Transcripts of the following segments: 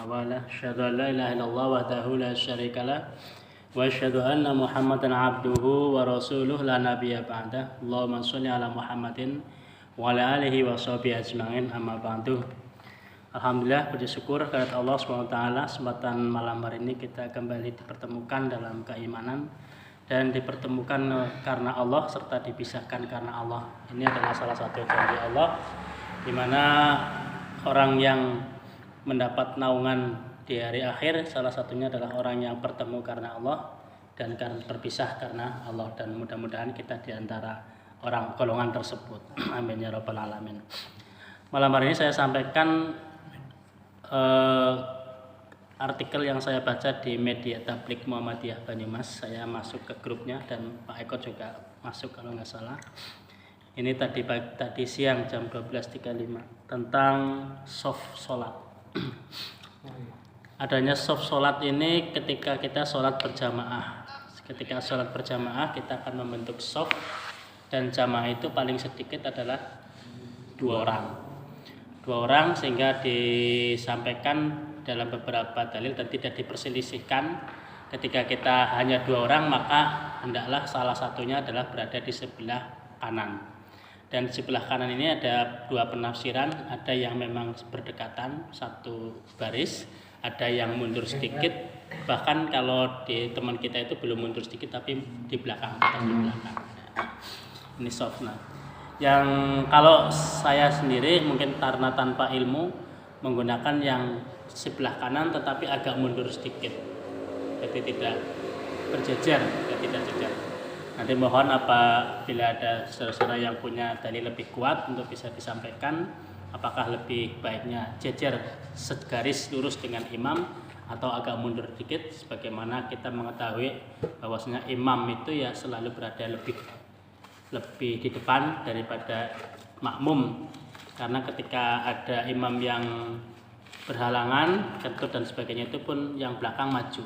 wala asyhadu an la ilaha illallah wahdahu la syarika lah wa asyhadu anna Muhammadan abduhu wa rasuluh la nabiyya ba'dah. Allahumma shalli ala Muhammadin wa ala alihi wa sahbihi ajma'in, amma ba'du. Alhamdulillah, puji syukur kepada Allah SWT. Kesempatan malam hari ini kita kembali dipertemukan dalam keimanan dan dipertemukan karena Allah serta dipisahkan karena Allah. Ini adalah salah satu janji Allah, di mana orang yang mendapat naungan di hari akhir salah satunya adalah orang yang bertemu karena Allah dan kan berpisah karena Allah, dan mudah-mudahan kita di antara orang golongan tersebut. Amin ya rabbal alamin. Malam hari ini saya sampaikan artikel yang saya baca di media Tablik Muhammadiyah Banyumas. Saya masuk ke grupnya dan Pak Eko juga masuk kalau nggak salah. Ini tadi siang jam 12.35 tentang soft sholat. Adanya soft sholat ini ketika kita sholat berjamaah. Ketika sholat berjamaah kita akan membentuk soft, dan jamaah itu paling sedikit adalah 2 orang. 2 orang, sehingga disampaikan dalam beberapa dalil dan tidak diperselisihkan, ketika kita hanya 2 orang maka hendaklah salah satunya adalah berada di sebelah kanan. Dan di sebelah kanan ini ada 2 penafsiran, ada yang memang berdekatan satu baris, ada yang mundur sedikit, bahkan kalau di teman kita itu belum mundur sedikit tapi di belakang, tetap di belakang. Ini soft. Nah, yang kalau saya sendiri mungkin karena tanpa ilmu menggunakan yang sebelah kanan tetapi agak mundur sedikit, jadi tidak berjejer, tidak jejer. Nanti mohon apabila ada saudara-saudara yang punya dalil lebih kuat untuk bisa disampaikan, apakah lebih baiknya jejer segaris lurus dengan imam atau agak mundur sedikit, sebagaimana kita mengetahui bahwasanya imam itu ya selalu berada lebih di depan daripada makmum, karena ketika ada imam yang berhalangan, kentut dan sebagainya, itu pun yang belakang maju,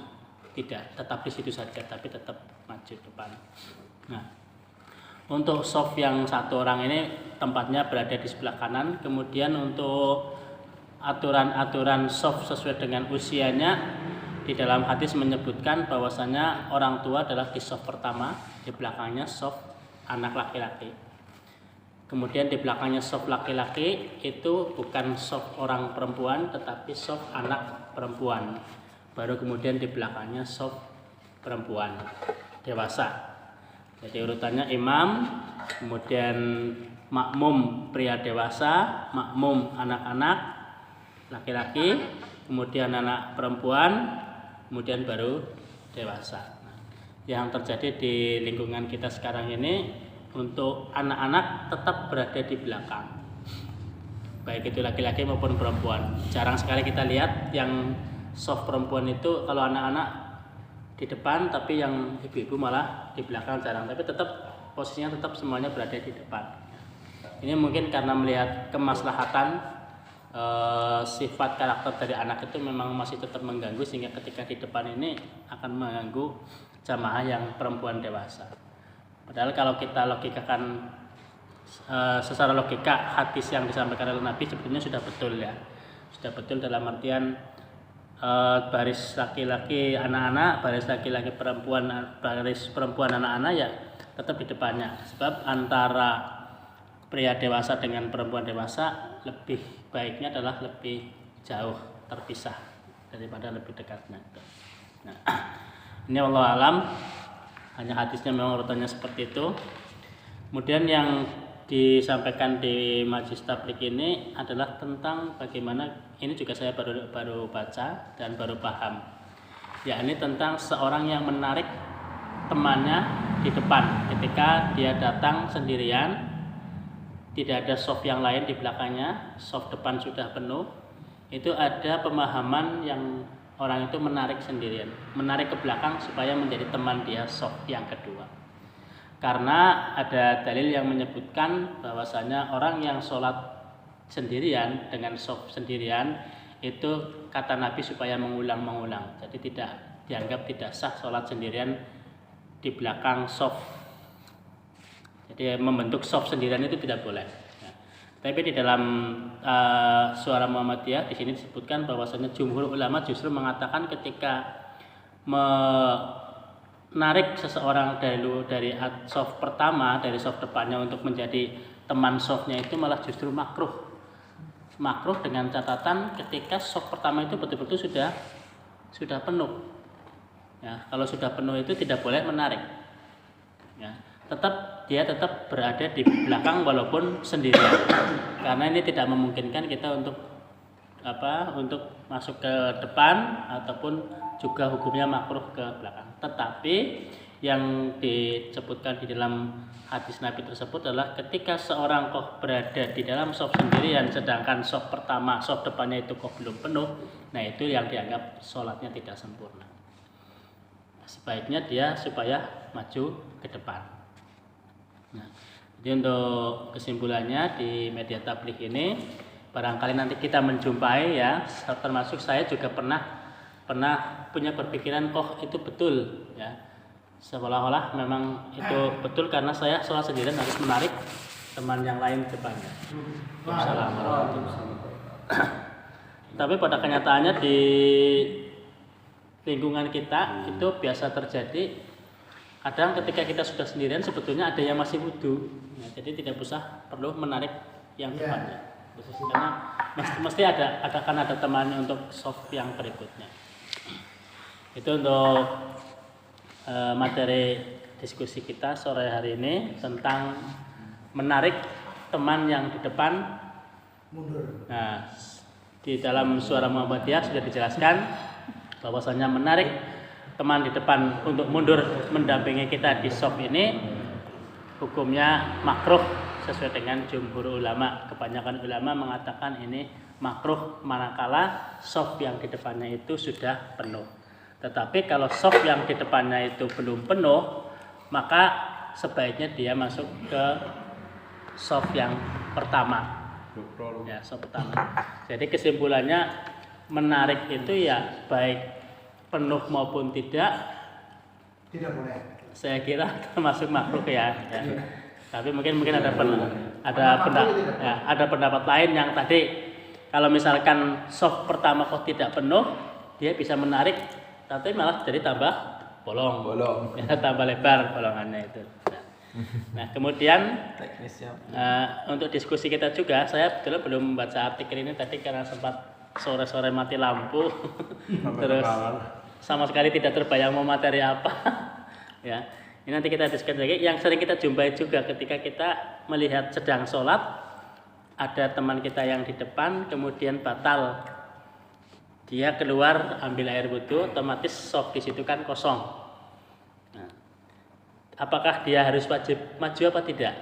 tidak tetap di situ saja tapi tetap maju depan. Nah, untuk soft yang 1 orang ini tempatnya berada di sebelah kanan. Kemudian untuk aturan-aturan soft sesuai dengan usianya, di dalam hadis menyebutkan bahwasanya orang tua adalah di soft pertama, di belakangnya soft anak laki-laki. Kemudian di belakangnya soft laki-laki itu bukan soft orang perempuan tetapi soft anak perempuan. Baru kemudian di belakangnya soft perempuan dewasa. Jadi urutannya imam, kemudian makmum pria dewasa, makmum anak-anak laki-laki, kemudian anak perempuan, kemudian baru dewasa. Yang terjadi di lingkungan kita sekarang ini, untuk anak-anak tetap berada di belakang, baik itu laki-laki maupun perempuan. Jarang sekali kita lihat yang soft perempuan itu, kalau anak-anak di depan tapi yang ibu-ibu malah di belakang, jarang. Tapi tetap posisinya tetap semuanya berada di depan. Ini mungkin karena melihat kemaslahatan, sifat karakter dari anak itu memang masih tetap mengganggu, sehingga ketika di depan ini akan mengganggu jamaah yang perempuan dewasa. Padahal kalau kita logikakan secara logika, hadis yang disampaikan oleh Nabi sebetulnya sudah betul ya, sudah betul dalam artian baris laki-laki anak-anak, baris laki-laki perempuan, baris perempuan anak-anak ya tetap di depannya. Sebab antara pria dewasa dengan perempuan dewasa lebih baiknya adalah lebih jauh terpisah daripada lebih dekatnya. Nah, ini wallahu alam, hanya hadisnya memang urutannya seperti itu. Kemudian yang disampaikan di Majelis Tablik ini adalah tentang bagaimana, ini juga saya baru baca dan baru paham, yakni tentang seorang yang menarik temannya di depan ketika dia datang sendirian, tidak ada soft yang lain di belakangnya, soft depan sudah penuh. Itu ada pemahaman yang orang itu menarik sendirian, menarik ke belakang supaya menjadi teman dia soft yang kedua. Karena ada dalil yang menyebutkan bahwasanya orang yang sholat sendirian dengan soft sendirian itu kata Nabi supaya mengulang-mengulang. Jadi tidak dianggap tidak sah sholat sendirian di belakang soft. Jadi membentuk soft sendirian itu tidak boleh. Tapi di dalam Suara Muhammadiyah di sini disebutkan bahwasanya jumhur ulama justru mengatakan ketika menarik seseorang dari soft pertama, dari soft depannya untuk menjadi teman softnya itu malah justru makruh. Makruh dengan catatan ketika soft pertama itu betul-betul sudah penuh. Ya, kalau sudah penuh itu tidak boleh menarik. Ya, dia tetap berada di belakang walaupun sendirian. Karena ini tidak memungkinkan kita untuk masuk ke depan ataupun juga hukumnya makruh ke belakang. Tetapi yang disebutkan di dalam hadis Nabi tersebut adalah ketika seorang kok berada di dalam shop sendirian sedangkan shop pertama, shop depannya itu kok belum penuh, nah itu yang dianggap sholatnya tidak sempurna. Sebaiknya dia supaya maju ke depan. Nah, jadi untuk kesimpulannya di media tabligh ini barangkali nanti kita menjumpai ya, termasuk saya juga pernah punya berpikiran itu betul ya, seolah-olah memang itu betul karena saya sholat sendirian harus menarik teman yang lain ke depannya. Assalamualaikum. Tapi pada kenyataannya di lingkungan kita itu biasa terjadi. Kadang ketika kita sudah sendirian sebetulnya ada yang masih wudhu, ya, jadi tidak usah perlu menarik yang depannya, karena mesti akan ada temannya untuk soft yang berikutnya. Itu untuk materi diskusi kita sore hari ini tentang menarik teman yang di depan mundur. Nah, di dalam Suara Muhammadiyah sudah dijelaskan bahwasanya menarik teman di depan untuk mundur mendampingi kita di shop ini hukumnya makruh sesuai dengan jumhur ulama. Kebanyakan ulama mengatakan ini makruh manakala shop yang di depannya itu sudah penuh. Tetapi kalau shop yang di depannya itu belum penuh, maka sebaiknya dia masuk ke shop yang pertama. Ya, shop pertama. Jadi kesimpulannya menarik itu ya baik penuh maupun tidak boleh. Saya kira termasuk makruh ya. Tapi mungkin ada pendapat lain yang tadi kalau misalkan shop pertama kok tidak penuh, dia bisa menarik, tapi malah jadi tambah bolong. Ya, tambah lebar bolongannya itu. Nah, kemudian untuk diskusi kita juga, saya belum membaca artikel ini tadi karena sempat sore-sore mati lampu, terus sama sekali tidak terbayang mau materi apa. Ya, ini nanti kita diskusi lagi. Yang sering kita jumpai juga ketika kita melihat sedang sholat, ada teman kita yang di depan, kemudian batal, dia keluar ambil air wudhu, otomatis shop di situ kan kosong. Nah, apakah dia harus wajib maju apa tidak?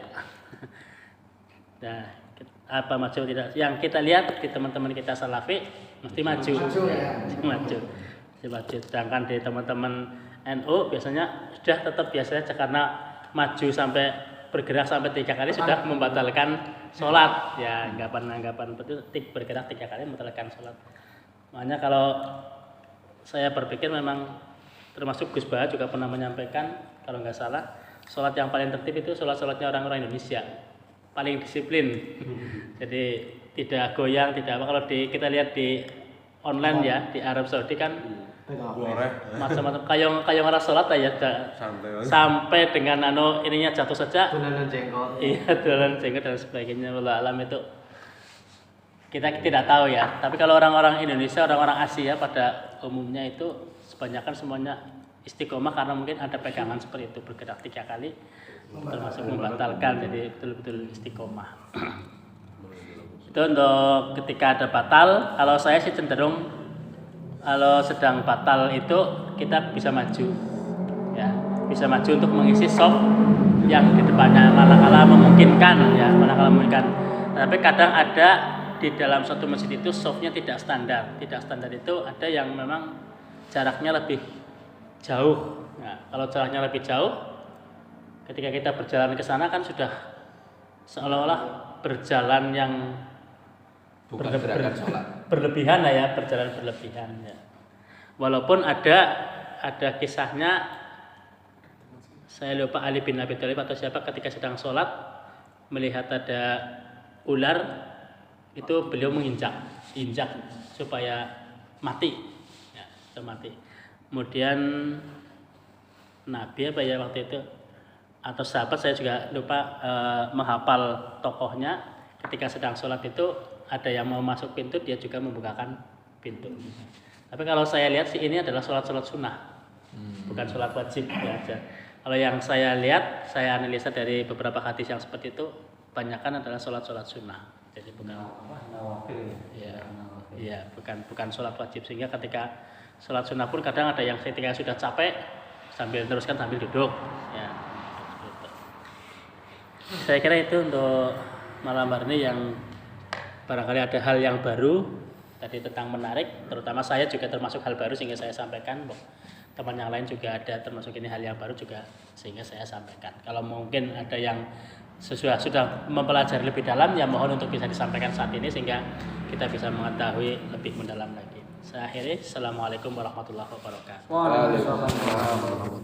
Nah, apa maju tidak? Yang kita lihat di teman-teman kita salafi mesti maju. Sedangkan di teman-teman NU biasanya sudah tetap biasanya karena maju sampai bergerak sampai 3 kali sudah membatalkan sholat. Ya, anggapan betul bergerak 3 kali membatalkan sholat. Makanya kalau saya berpikir memang termasuk Gus Baha juga pernah menyampaikan kalau nggak salah sholat yang paling tertib itu sholatnya orang-orang Indonesia. Paling disiplin, jadi tidak goyang, tidak apa. Kalau kita lihat di online ya di Arab Saudi kan macam-macam kayak orang sholat ya sampai dengan ininya jatuh saja. Dolanan jenggot. Iya, dolanan jenggot dan sebagainya. Wallah alam itu kita tidak tahu ya. Tapi kalau orang-orang Indonesia, orang-orang Asia pada umumnya itu kebanyakan semuanya istiqomah karena mungkin ada pegangan seperti itu, bergerak 3 kali termasuk membatalkan, jadi betul-betul istiqomah. Itu untuk ketika ada batal. Kalau saya sih cenderung kalau sedang batal itu kita bisa maju ya, bisa maju untuk mengisi shop yang di depannya manakala memungkinkan. Tapi kadang ada di dalam suatu masjid itu shopnya tidak standar itu ada yang memang jaraknya lebih jauh. Nah, kalau jaraknya lebih jauh, ketika kita berjalan ke sana kan sudah seolah-olah berjalan yang berlebihan lah ya, berjalan berlebihan ya. Walaupun ada kisahnya, saya lupa Ali bin Abi Thalib atau siapa ketika sedang sholat melihat ada ular itu beliau injak supaya mati, ya, mati. Kemudian Nabi apa ya waktu itu atau sahabat saya juga lupa menghafal tokohnya, ketika sedang sholat itu ada yang mau masuk pintu dia juga membukakan pintu. Tapi kalau saya lihat sih ini adalah sholat sunnah, bukan sholat wajib ya aja. Kalau yang saya lihat, saya analisa dari beberapa hadis yang seperti itu, banyakkan adalah sholat sunnah. Jadi bukan bukan sholat wajib, sehingga ketika sholat sunnah pun kadang ada yang ketika sudah capek sambil teruskan sambil duduk ya. Gitu. Saya kira itu untuk malam hari ini, yang barangkali ada hal yang baru tadi tentang menarik, terutama saya juga termasuk hal baru sehingga saya sampaikan. Teman yang lain juga ada termasuk ini hal yang baru juga sehingga saya sampaikan. Kalau mungkin ada yang sudah mempelajari lebih dalam, ya mohon untuk bisa disampaikan saat ini sehingga kita bisa mengetahui lebih mendalam lagi. Saya akhiri. Assalamualaikum warahmatullahi wabarakatuh. Waalaikumsalam warahmatullahi wabarakatuh.